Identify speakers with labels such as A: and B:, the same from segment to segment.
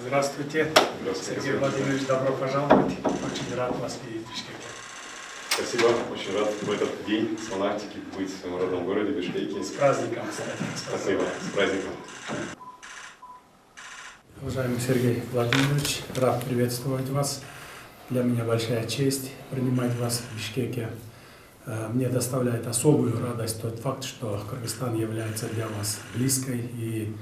A: Здравствуйте.
B: Здравствуйте.
A: Сергей Владимирович, добро пожаловать. Очень рад вас видеть в Бишкеке.
B: Спасибо. Очень рад в этот день космонавтики быть в своем родном городе Бишкеке.
A: С праздником, кстати.
B: Спасибо. С праздником.
A: Уважаемый Сергей Владимирович, рад приветствовать вас. Для меня большая честь принимать вас в Бишкеке. Мне доставляет особую радость тот факт, что Кыргызстан является для вас близкой и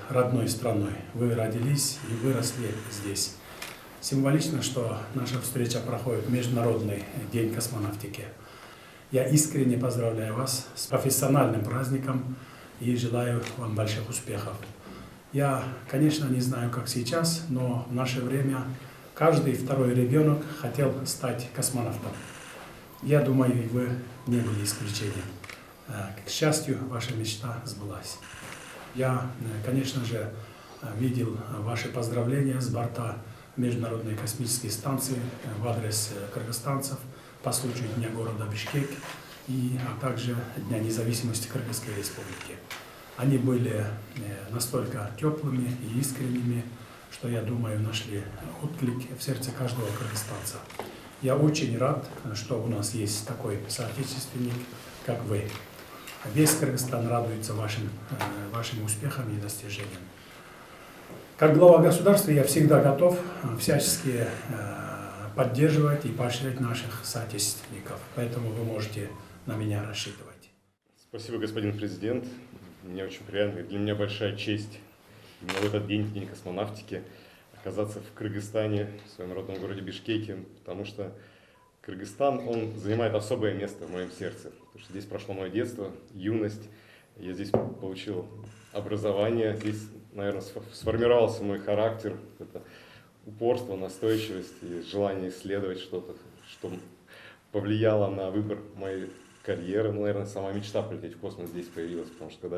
A: родной страной. Вы родились и выросли здесь. Символично, что наша встреча проходит в Международный день космонавтики. Я искренне поздравляю вас с профессиональным праздником и желаю вам больших успехов. Я, конечно, не знаю, как сейчас, но в наше время каждый второй ребенок хотел стать космонавтом. Я думаю, и вы не были исключением. К счастью, ваша мечта сбылась. Я, конечно же, видел ваши поздравления с борта Международной космической станции в адрес кыргызстанцев по случаю Дня города Бишкек а также Дня независимости Кыргызской Республики. Они были настолько теплыми и искренними, что, я думаю, нашли отклик в сердце каждого кыргызстанца. Я очень рад, что у нас есть такой соотечественник, как вы. Весь Кыргызстан радуется вашим успехам и достижениям. Как глава государства я всегда готов всячески поддерживать и поощрять наших соотечественников, поэтому вы можете на меня рассчитывать.
B: Спасибо, господин президент. Мне очень приятно. Для меня большая честь именно в этот день, в День космонавтики, оказаться в Кыргызстане, в своем родном городе Бишкеке, потому что Кыргызстан, он занимает особое место в моем сердце, потому что здесь прошло мое детство, юность, я здесь получил образование, здесь, наверное, сформировался мой характер, это упорство, настойчивость и желание исследовать что-то, что повлияло на выбор моей карьеры. Ну, наверное, сама мечта полететь в космос здесь появилась, потому что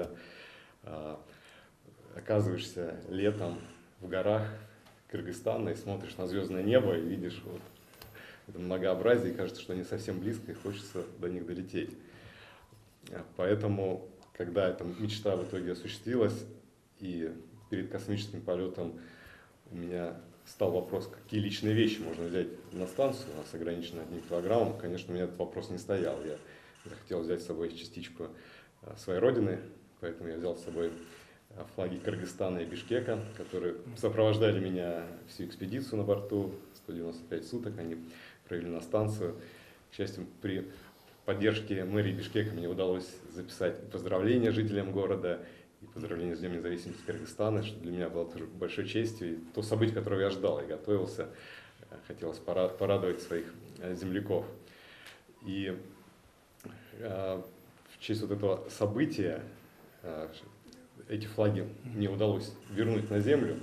B: когда оказываешься летом в горах Кыргызстана и смотришь на звездное небо и видишь вот это многообразие, и кажется, что они совсем близко, и хочется до них долететь. Поэтому, когда эта мечта в итоге осуществилась, и перед космическим полетом у меня стал вопрос, какие личные вещи можно взять на станцию, у нас ограничено 1 килограммом, конечно, у меня этот вопрос не стоял. Я захотел взять с собой частичку своей родины, поэтому я взял с собой флаги Кыргызстана и Бишкека, которые сопровождали меня всю экспедицию на борту, 195 суток они провели на станцию. К счастью, при поддержке мэрии Бишкека мне удалось записать поздравления жителям города и поздравления с Днем независимости Кыргызстана, что для меня было тоже большой честью. И то событие, которого я ждал и готовился, хотелось порадовать своих земляков. И в честь вот этого события эти флаги мне удалось вернуть на землю.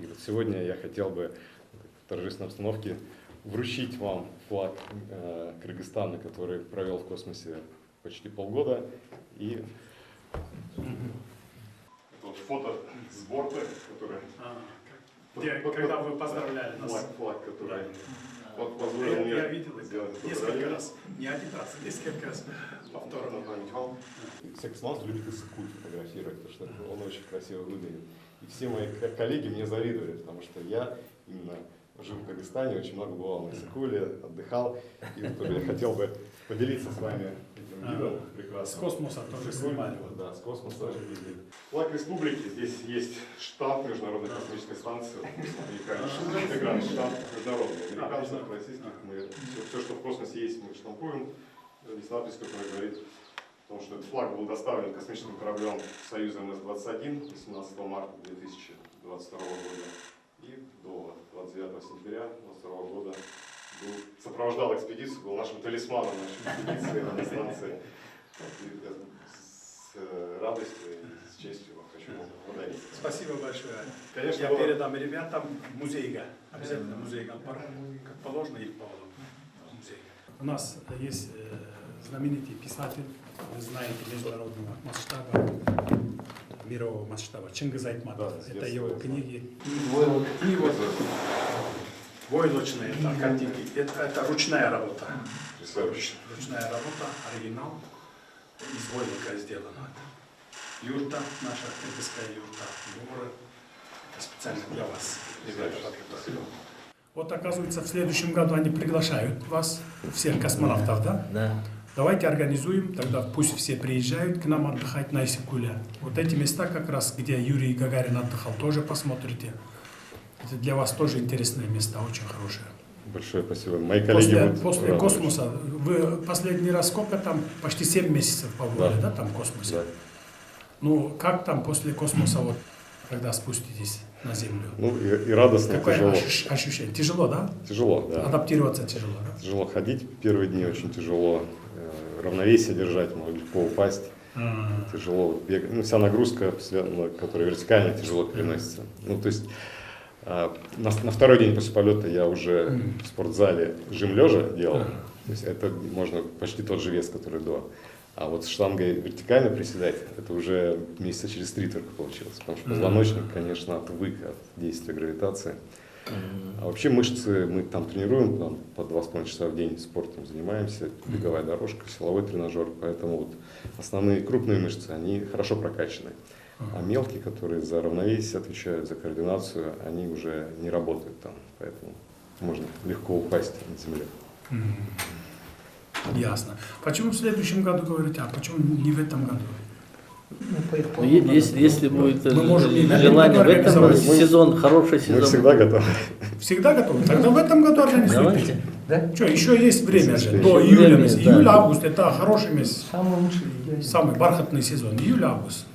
B: И вот сегодня я хотел бы в торжественной обстановке вручить вам флаг Кыргызстана, который провел в космосе почти полгода. И это вот фото с борта, которое...
A: Когда вы поздравляли нас?
B: Флаг, который...
A: Я видел это несколько раз, не один раз, несколько раз повторно.
B: Все космонавты любят Иссык-Куль фотографировать, потому что он очень красиво выглядит. И все мои коллеги мне завидовали, потому что я именно жил в Кыргызстане, очень много бывал на Иссык-Куле, отдыхал. И вот я хотел бы поделиться с вами этим видом прекрасным.
A: С космоса тоже снимали.
B: Да, с космоса тоже видели. Флаг республики, здесь есть штамп Международной космической станции, американский штамп международный, американцев, российских. Все, что в космосе есть, мы штампуем. Здесь надпись, которая говорит, потому что этот флаг был доставлен космическим кораблем Союза МС-21 18 марта 2022 года. И до 29 сентября 2022 года сопровождал экспедицию, был нашим талисманом нашей экспедиции на станции. С радостью и с честью вам хочу благодарить.
A: Спасибо большое.
B: Конечно,
A: я передам ребятам музейга. Обязательно музейга. Как положено, их поводом. У нас есть знаменитый писатель, вы знаете, международного масштаба, мирового масштаба, Чингиз Айтматов. Да, это его книги. И вот войлочные картинки. Это ручная работа. Ручная работа, оригинал. Из войлока сделано. Юрта, наша кыргызская юрта, горы. специально для вас ребята подготовили. Вот оказывается, в следующем году они приглашают вас, всех космонавтов, да?
C: Да.
A: Давайте организуем, тогда пусть все приезжают к нам отдыхать на Иссык-Куле. Вот эти места как раз, где Юрий Гагарин отдыхал, тоже посмотрите. Это для вас тоже интересные места, очень хорошие.
B: Большое спасибо. Мои коллеги
A: После космоса, вы последний раз сколько там? Почти 7 месяцев побывали, да, там в космосе?
B: Да.
A: Ну, как там после космоса, вот, когда спуститесь на Землю?
B: Ну и радостно, и
A: Какое
B: тяжело.
A: ощущение? Тяжело, да?
B: Тяжело, да.
A: Адаптироваться тяжело, да?
B: Тяжело ходить первые дни, очень тяжело. Равновесие держать, легко упасть. Тяжело бегать. Ну, вся нагрузка, которая вертикально, тяжело переносится. Ну, то есть на второй день после полета я уже в спортзале жим лежа делал. То есть это можно почти тот же вес, который до. А вот с штангой вертикально приседать, это уже месяца через 3 только получилось. Потому что позвоночник, конечно, отвык от действия гравитации. А вообще мышцы мы там тренируем, там, по 2,5 часа в день спортом занимаемся, беговая дорожка, силовой тренажер. Поэтому вот основные крупные мышцы, они хорошо прокачаны. А мелкие, которые за равновесие отвечают, за координацию, они уже не работают там. Поэтому можно легко упасть на земле.
A: Ясно. Почему в следующем году говорите, а почему не в этом году?
C: Если будет
A: Мы можем и на
C: желание в
A: этом
C: этом
A: году
C: сезон, хороший сезон.
B: Мы всегда готовы.
A: Всегда готовы? Тогда в этом году организуйте.
C: Давайте.
D: Да?
A: Что, еще есть время же,
B: Еще
A: до
C: есть
A: июля
C: время,
A: месяца.
C: да.
A: Июль-август это хороший месяц,
D: Самый лучший.
A: самый бархатный сезон. Июль-август.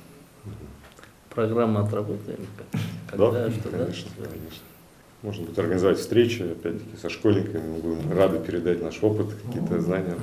C: Программу отработаем.
B: Да,
C: Когда, что, да?
B: конечно, конечно. Можно будет организовать встречи, опять-таки, со школьниками. Мы будем рады передать наш опыт, какие-то знания.